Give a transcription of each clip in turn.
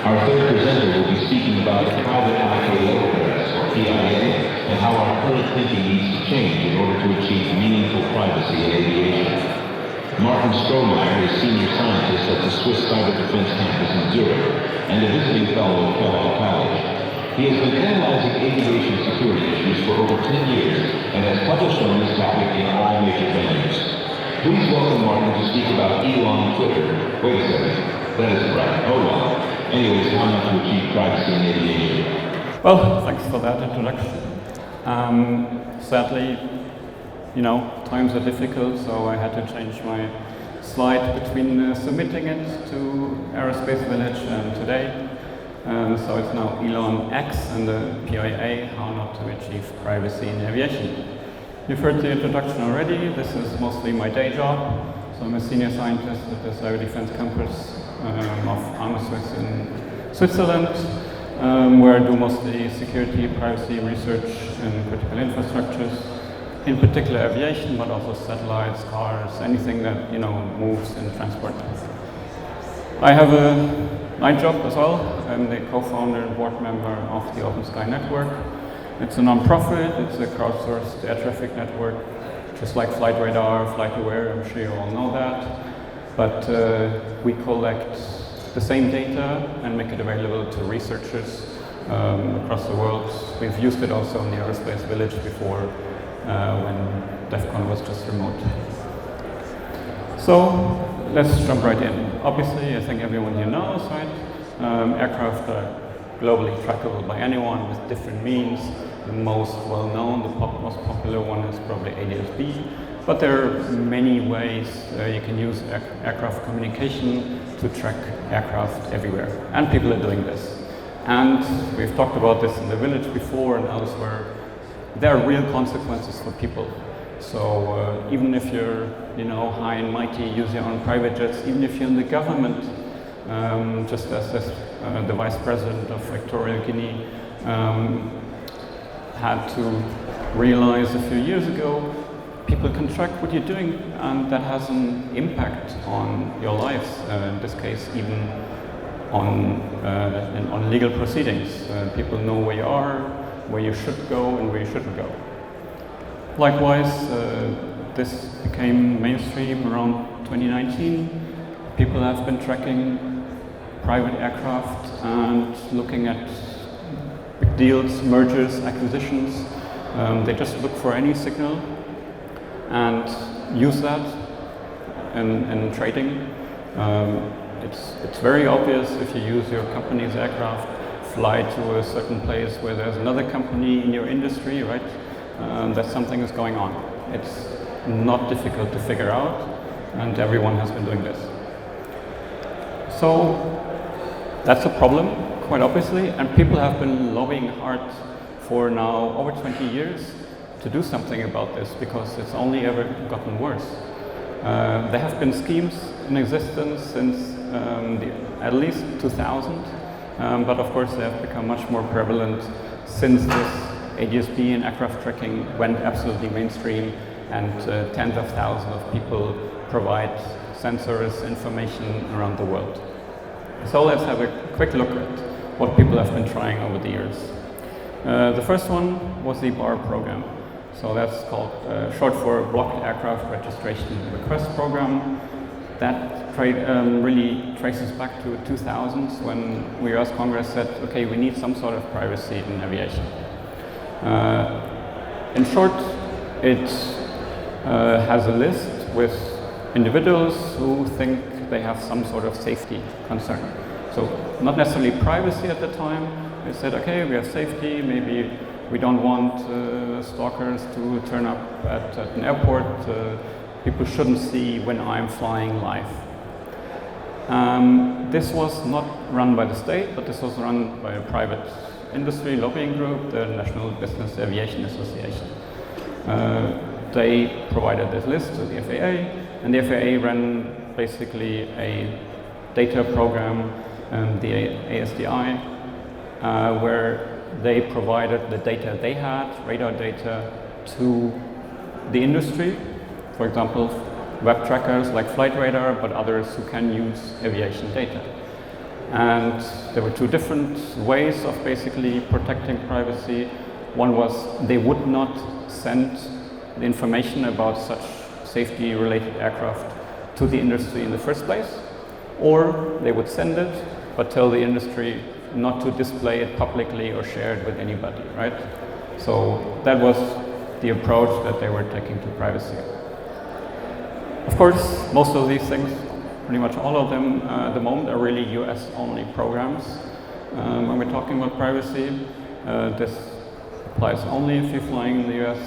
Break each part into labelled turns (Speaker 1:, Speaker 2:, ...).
Speaker 1: Our third presenter will be speaking about the private IAO press, or PIA, and how our current thinking needs to change in order to achieve meaningful privacy in aviation. Martin Strohmeier is senior scientist at the Swiss Cyber Defense Campus in Zurich and a visiting fellow at Kellogg College. He has been analyzing aviation security issues for over 10 years and has published on this topic in all major venues. Please welcome Martin to speak about Elon Twitter. Wait a second, that isn't right. Oh well. Anyways, how not to achieve privacy in aviation.
Speaker 2: Well, thanks for that introduction. Sadly, times are difficult, so I had to change my slide between submitting it to Aerospace Village and today. So it's now Elon X and the PIA, how not to achieve privacy in aviation. You've heard the introduction already. This is mostly my day job. So I'm a senior scientist at the Cyber Defense Campus of Swiss in Switzerland, where I do mostly security, privacy research and critical infrastructures, in particular aviation, but also satellites, cars, anything that moves in transport. I have a night job as well. I'm the co-founder and board member of the Open Sky Network. It's a non-profit, it's a crowdsourced air traffic network, just like Flight Radar, Flight Aware, I'm sure you all know that. But we collect the same data and make it available to researchers across the world. We've used it also in the Aerospace Village before when DEF CON was just remote. So let's jump right in. Obviously, I think everyone here knows, right? Aircraft are globally trackable by anyone with different means. The most well-known, the most popular one is probably ADS-B, but there are many ways you can use aircraft communication to track aircraft everywhere, and people are doing this. And we've talked about this in the village before and elsewhere. There are real consequences for people. So even if you're, high and mighty, use your own private jets, even if you're in the government, just as the vice president of Equatorial Guinea had to realize a few years ago, people can track what you're doing, and that has an impact on your lives. In this case, even on legal proceedings. People know where you are, where you should go, and where you shouldn't go. Likewise, this became mainstream around 2019. People have been tracking private aircraft and looking at big deals, mergers, acquisitions. They just look for any signal and use that in trading. It's very obvious if you use your company's aircraft, fly to a certain place where there's another company in your industry, right? That something is going on. It's not difficult to figure out, and everyone has been doing this. So that's a problem, quite obviously, and people have been lobbying hard for now over 20 years to do something about this, because it's only ever gotten worse. There have been schemes in existence since at least 2000, but of course they have become much more prevalent since this ADS-B and aircraft tracking went absolutely mainstream, and tens of thousands of people provide sensors information around the world. So let's have a quick look at what people have been trying over the years. The first one was the BAR program. So that's called short for Blocked Aircraft Registration Request Program. That really traces back to 2000s when we as Congress said, okay, we need some sort of privacy in aviation. In short, it has a list with individuals who think they have some sort of safety concern. So not necessarily privacy at the time. They said, okay, we have safety, maybe we don't want stalkers to turn up at an airport. People shouldn't see when I'm flying live. This was not run by the state, but this was run by a private industry lobbying group, the National Business Aviation Association. They provided this list to the FAA, and the FAA ran basically a data program, the ASDI, where they provided the data they had, radar data, to the industry. For example, web trackers like Flight Radar, but others who can use aviation data. And there were two different ways of basically protecting privacy. One was they would not send the information about such safety-related aircraft to the industry in the first place, or they would send it, but tell the industry not to display it publicly or share it with anybody, right? So that was the approach that they were taking to privacy. Of course, most of these things, pretty much all of them at the moment, are really US-only programs. When we're talking about privacy, this applies only if you're flying in the US,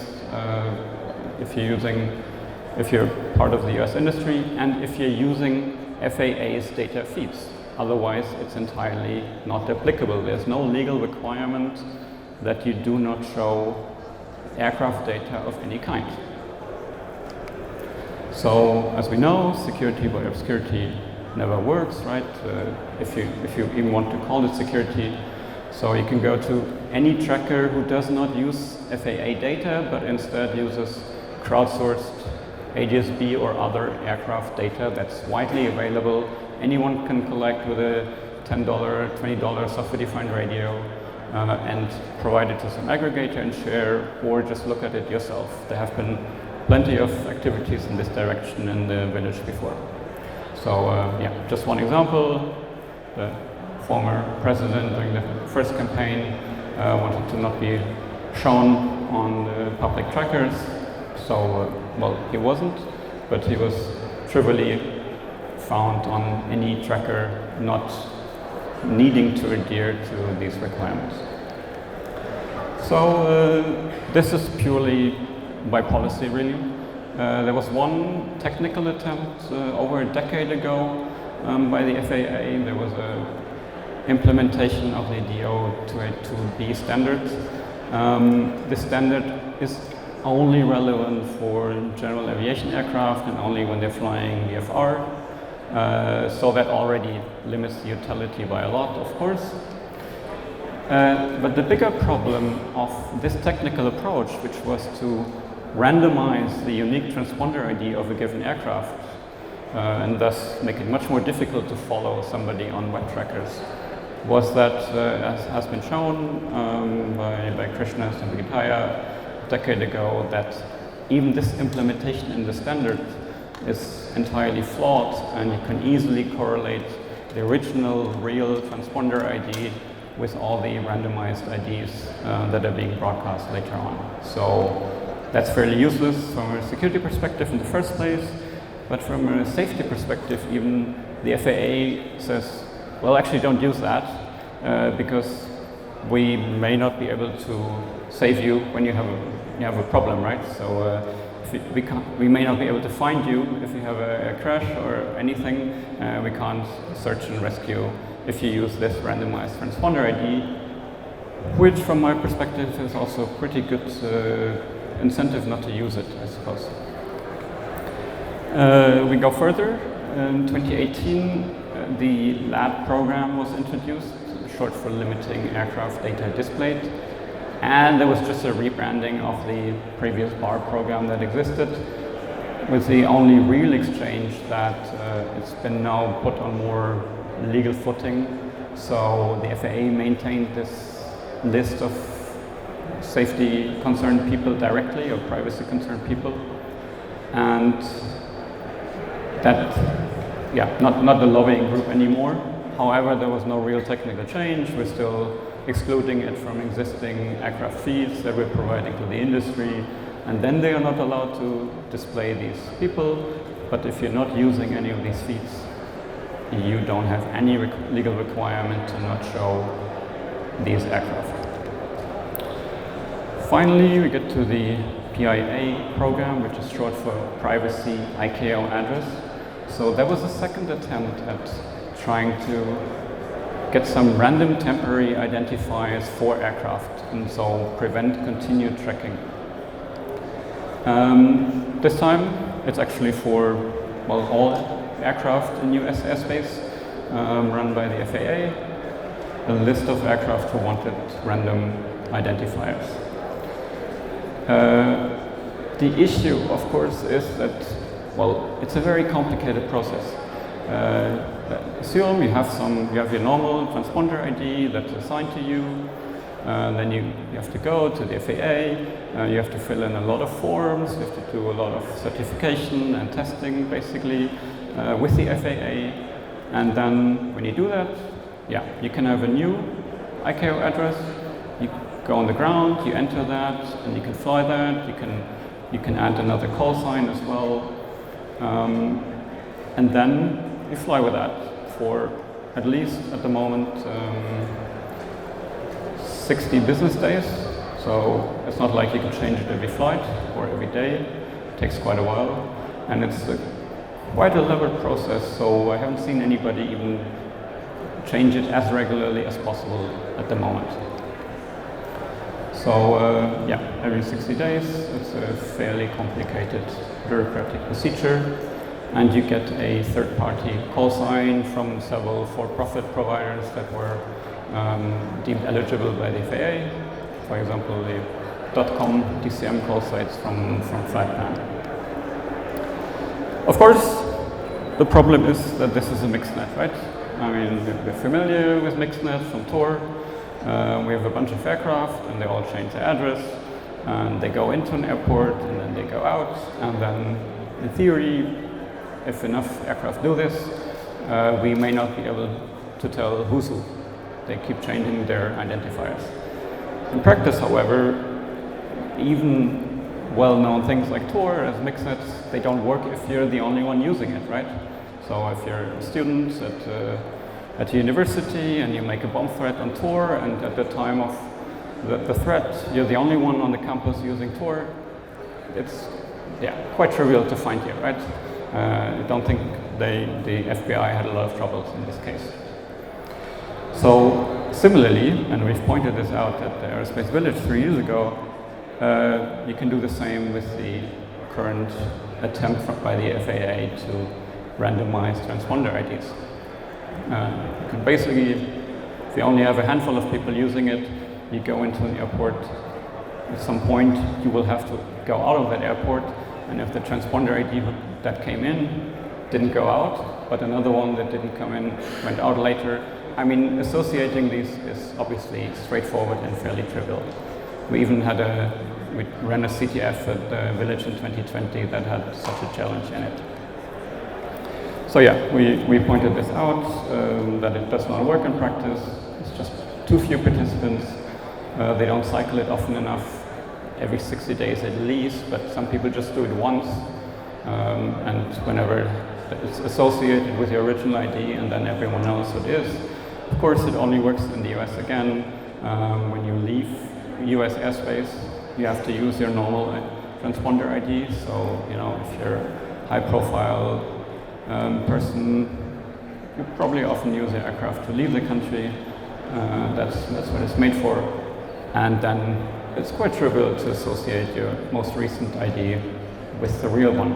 Speaker 2: if you're part of the US industry, and if you're using FAA's data feeds. Otherwise, it's entirely not applicable. There's no legal requirement that you do not show aircraft data of any kind. So, as we know, security by obscurity never works, right? If you even want to call it security. So you can go to any tracker who does not use FAA data, but instead uses crowdsourced ADS-B or other aircraft data that's widely available. Anyone can collect with a $10, $20 software-defined radio and provide it to some aggregator and share, or just look at it yourself. There have been plenty of activities in this direction in the village before. So yeah, just one example. The former president during the first campaign wanted to not be shown on the public trackers. So, well, he wasn't, but he was trivially found on any tracker not needing to adhere to these requirements. So this is purely by policy, really. There was one technical attempt over a decade ago by the FAA. There was a implementation of the DO-282B standard. This standard is only relevant for general aviation aircraft and only when they're flying VFR. So that already limits the utility by a lot, of course. But the bigger problem of this technical approach, which was to randomize the unique transponder ID of a given aircraft and thus make it much more difficult to follow somebody on web trackers, was that, as has been shown by Krishna and PIA a decade ago, that even this implementation in the standard is entirely flawed, and you can easily correlate the original real transponder ID with all the randomized IDs that are being broadcast later on. So that's fairly useless from a security perspective in the first place, but from a safety perspective, even the FAA says, well, actually don't use that because we may not be able to save you when you have a problem, right? So we may not be able to find you if you have a crash or anything. We can't search and rescue if you use this randomized transponder ID, which from my perspective is also a pretty good incentive not to use it, I suppose. We go further. In 2018, the LAD program was introduced, short for Limiting Aircraft Data Displayed. And there was just a rebranding of the previous BAR program that existed, with the only real exchange that it's been now put on more legal footing. So the FAA maintained this list of safety concerned people directly, or privacy concerned people. And that, yeah, not the lobbying group anymore. However, there was no real technical change. We're still excluding it from existing aircraft feeds that we're providing to the industry, and then they are not allowed to display these people. But if you're not using any of these feeds, you don't have any legal requirement to not show these aircraft. Finally, we get to the PIA program, which is short for Privacy ICAO Address. So that was a second attempt at trying to get some random temporary identifiers for aircraft, and so prevent continued tracking. This time, it's actually for, well, all aircraft in US airspace run by the FAA, a list of aircraft who wanted random identifiers. The issue, of course, is that, well, it's a very complicated process. assume you have your normal transponder ID that's assigned to you. Then you have to go to the FAA, you have to fill in a lot of forms, you have to do a lot of certification and testing basically with the FAA. And then when you do that, yeah, you can have a new ICAO address, you go on the ground, you enter that, and you can fly that, you can add another call sign as well. And then you fly with that for at least at the moment 60 business days, so it's not like you can change it every flight or every day. It takes quite a while, and it's quite a elaborate process, so I haven't seen anybody even change it as regularly as possible at the moment. So yeah, every 60 days, it's a fairly complicated bureaucratic procedure, and you get a third-party call sign from several for-profit providers that were deemed eligible by the FAA, for example, the .com DCM call sites from Flightplan. Of course, the problem is that this is a mixed net, right? I mean, we're familiar with mixed net from Tor. We have a bunch of aircraft, and they all change their address, and they go into an airport, and then they go out, and then, in theory, if enough aircraft do this, we may not be able to tell who's who. They keep changing their identifiers. In practice, however, even well-known things like Tor as mixnets, they don't work if you're the only one using it, right? So if you're a student at university and you make a bomb threat on Tor, and at the time of the threat, you're the only one on the campus using Tor, it's quite trivial to find you, right? I don't think the FBI had a lot of troubles in this case. So similarly, and we've pointed this out at the Aerospace Village 3 years ago, you can do the same with the current attempt by the FAA to randomize transponder IDs. You can basically, if you only have a handful of people using it, you go into an airport. At some point, you will have to go out of that airport, and if the transponder ID that came in didn't go out, but another one that didn't come in went out later, I mean, associating these is obviously straightforward and fairly trivial. We even we ran a CTF at the Village in 2020 that had such a challenge in it. So yeah, we pointed this out, that it does not work in practice. It's just too few participants. They don't cycle it often enough, every 60 days at least, but some people just do it once, and whenever it's associated with your original ID, and then everyone knows what it is. Of course, it only works in the US again. When you leave US airspace, you have to use your normal transponder ID. So, you know, if you're a high-profile person, you probably often use your aircraft to leave the country. That's what it's made for. And then it's quite trivial to associate your most recent ID with the real one.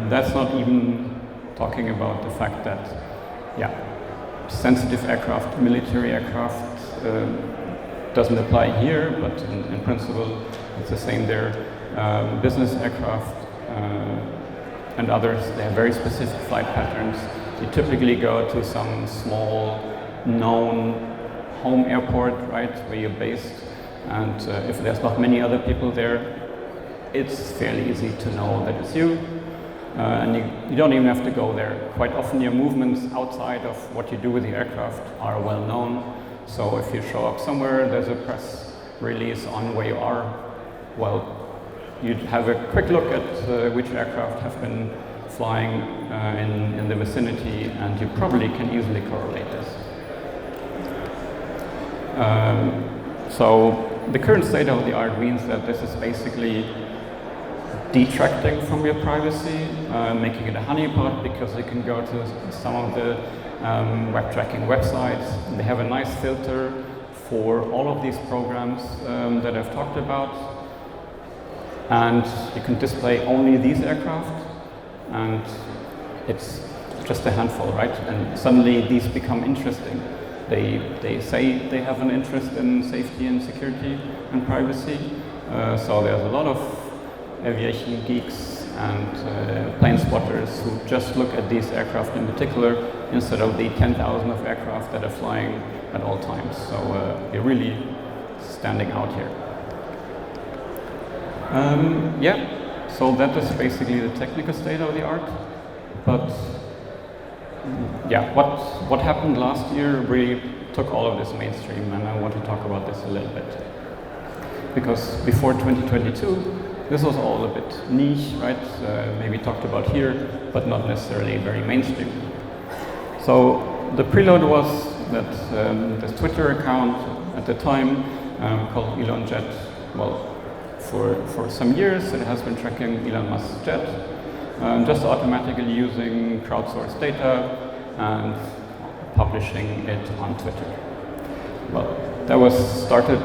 Speaker 2: That's not even talking about the fact that, sensitive aircraft, military aircraft, doesn't apply here, but in principle it's the same there. Business aircraft and others, they have very specific flight patterns. You typically go to some small known home airport, right, where you're based, and if there's not many other people there, it's fairly easy to know that it's you. And you don't even have to go there. Quite often your movements outside of what you do with the aircraft are well known. So if you show up somewhere, there's a press release on where you are, well, you'd have a quick look at which aircraft have been flying in the vicinity, and you probably can easily correlate this. So the current state of the art means that this is basically detracting from your privacy, making it a honeypot, because you can go to some of the web tracking websites. They have a nice filter for all of these programs that I've talked about, and you can display only these aircraft, and it's just a handful, right? And suddenly these become interesting. They say they have an interest in safety and security and privacy, so there's a lot of aviation geeks and plane spotters who just look at these aircraft in particular instead of the 10,000 of aircraft that are flying at all times. So they're really standing out here. Yeah, so that is basically the technical state of the art. But yeah, what happened last year really took all of this mainstream, and I want to talk about this a little bit. Because before 2022, this was all a bit niche, right? Maybe talked about here, but not necessarily very mainstream. So the preload was that this Twitter account at the time called Elon Jet, well, for some years it has been tracking Elon Musk's jet, just automatically using crowdsourced data and publishing it on Twitter. Well, that was started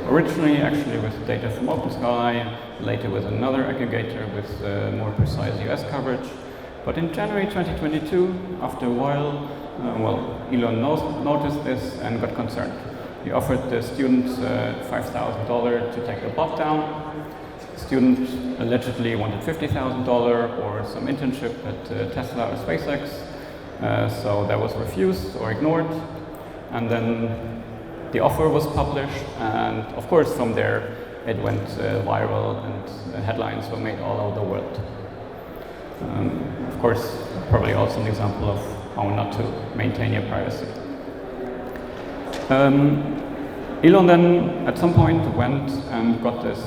Speaker 2: originally actually with data from OpenSky, later with another aggregator with more precise US coverage. But in January 2022, after a while, Elon noticed this and got concerned. He offered the students $5,000 to take the bot down. The student allegedly wanted $50,000 or some internship at Tesla or SpaceX. So that was refused or ignored. And then the offer was published, and of course from there it went viral and headlines were made all over the world. Of course, probably also an example of how not to maintain your privacy. Elon then at some point went and got this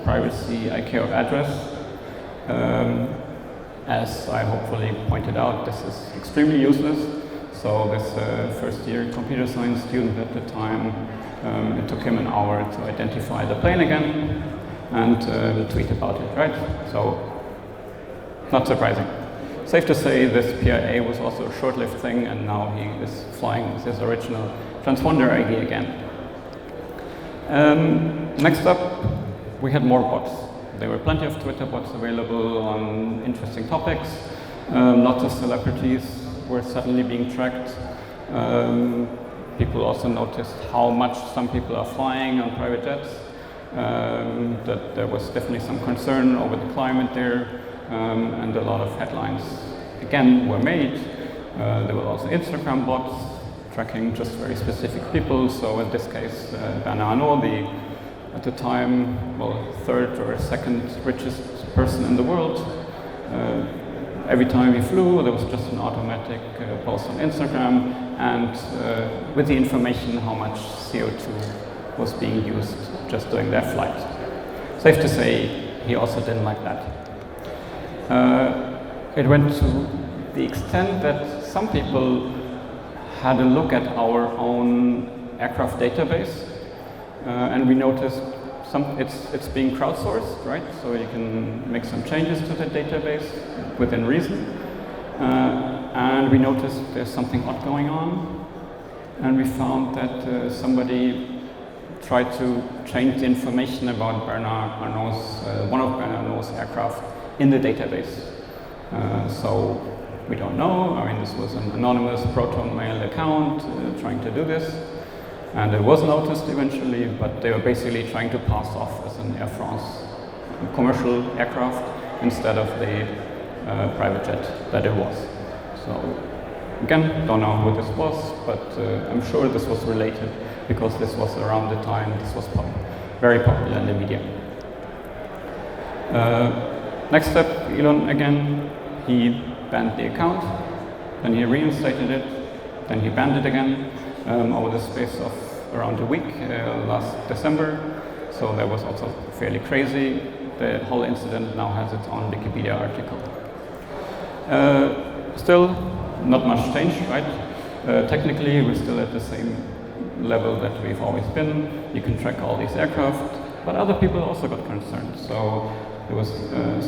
Speaker 2: privacy ICAO address. As I hopefully pointed out, this is extremely useless. So this first year computer science student at the time, it took him an hour to identify the plane again and tweet about it, right? So, not surprising. Safe to say this PIA was also a short-lived thing, and now he is flying with his original transponder ID again. Next up, we had more bots. There were plenty of Twitter bots available on interesting topics. Lots of celebrities were suddenly being tracked. People also noticed how much some people are flying on private jets. That there was definitely some concern over the climate there, and a lot of headlines again were made. There were also Instagram bots tracking just very specific people. So in this case, Bernard Arnault, at the time, third or second richest person in the world. Every time he flew, there was just an automatic post on Instagram, and with the information how much CO2 was being used just during their flight. Safe to say, he also didn't like that. It went to the extent that some people had a look at our own aircraft database, and we noticed it's being crowdsourced, right? So you can make some changes to the database within reason. And we noticed there's something odd going on. And we found that somebody tried to change the information about Bernard Arnault's, one of Bernard Arnault's aircraft in the database. So we don't know. I mean, this was an anonymous Proton Mail account trying to do this. And it was noticed eventually, but they were basically trying to pass off as an Air France commercial aircraft instead of the private jet that it was. So again, don't know who this was, but I'm sure this was related because this was around the time this was very popular in the media. Next step, Elon again, he banned the account, then he reinstated it, then he banned it again. Over the space of around a week last December. So that was also fairly crazy. The whole incident now has its own Wikipedia article. Still, not much changed, right? Technically, we're still at the same level that we've always been. You can track all these aircraft, but other people also got concerned. So there was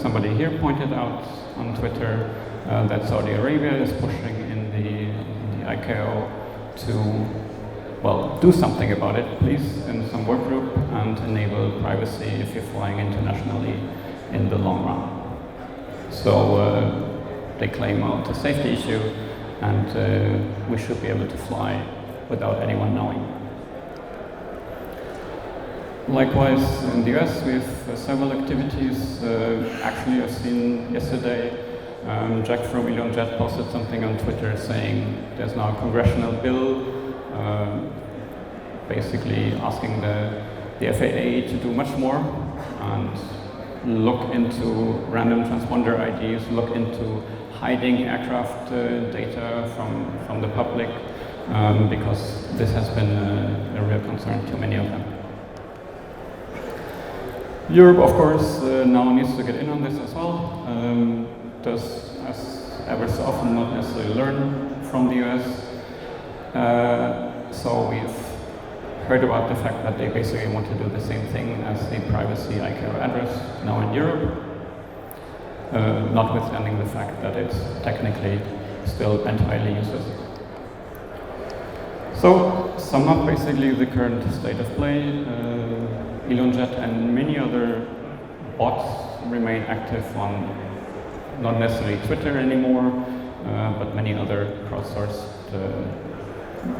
Speaker 2: somebody here pointed out on Twitter that Saudi Arabia is pushing in the ICAO to, do something about it, please, in some work group, and enable privacy if you're flying internationally in the long run. So they claim it's a safety issue, and we should be able to fly without anyone knowing. Likewise, in the US, we have several activities. Actually, I've seen yesterday, Jack from Elon Jet posted something on Twitter saying there's now a congressional bill basically asking the FAA to do much more and look into random transponder IDs, look into hiding aircraft data from the public, because this has been a real concern to many of them. Europe, of course, now needs to get in on this as well. Does, as ever so often, not necessarily learn from the US. So we've heard about the fact that they basically want to do the same thing as the privacy ICAO address now in Europe, notwithstanding the fact that it's technically still entirely useless. So, sum up basically the current state of play. ElonJet and many other bots remain active on not necessarily Twitter anymore, but many other crowdsourced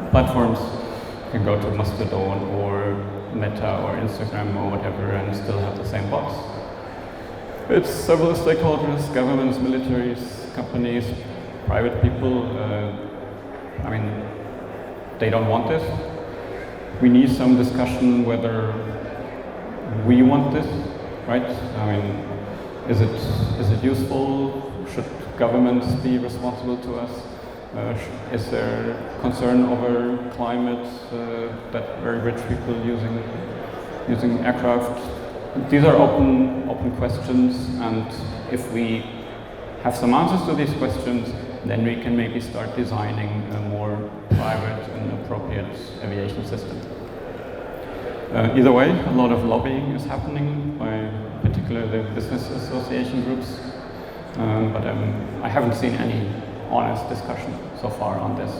Speaker 2: platforms. You can go to Mastodon or Meta or Instagram or whatever and still have the same bots. It's several stakeholders, governments, militaries, companies, private people. I mean, they don't want this. We need some discussion whether we want this, right? I mean, is it useful? Should governments be responsible to us? Is there concern over climate, that very rich people using aircraft? These are open questions, and if we have some answers to these questions, then we can maybe start designing a more private and appropriate aviation system. Either way, a lot of lobbying is happening by particularly the business association groups, but I haven't seen any honest discussion so far on this.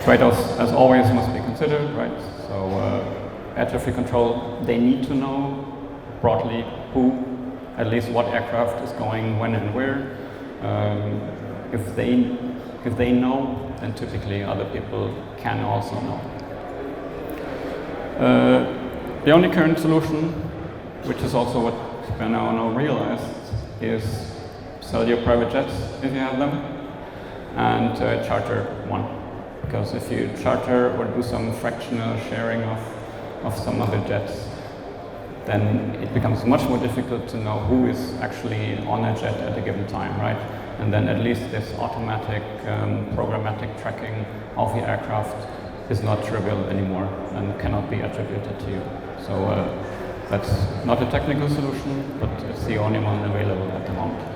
Speaker 2: Trade-offs, as always, must be considered, right? So air traffic control, they need to know broadly who, at least what aircraft is going when and where. If they know, then typically other people can also know. The only current solution, which is also what Bernard now realized, is sell your private jets if you have them, and charter one. Because if you charter or do some fractional sharing of some other jets, then it becomes much more difficult to know who is actually on a jet at a given time, right? And then at least this automatic, programmatic tracking of the aircraft is not trivial anymore and cannot be attributed to you. So that's not a technical solution, but it's the only one available at the moment.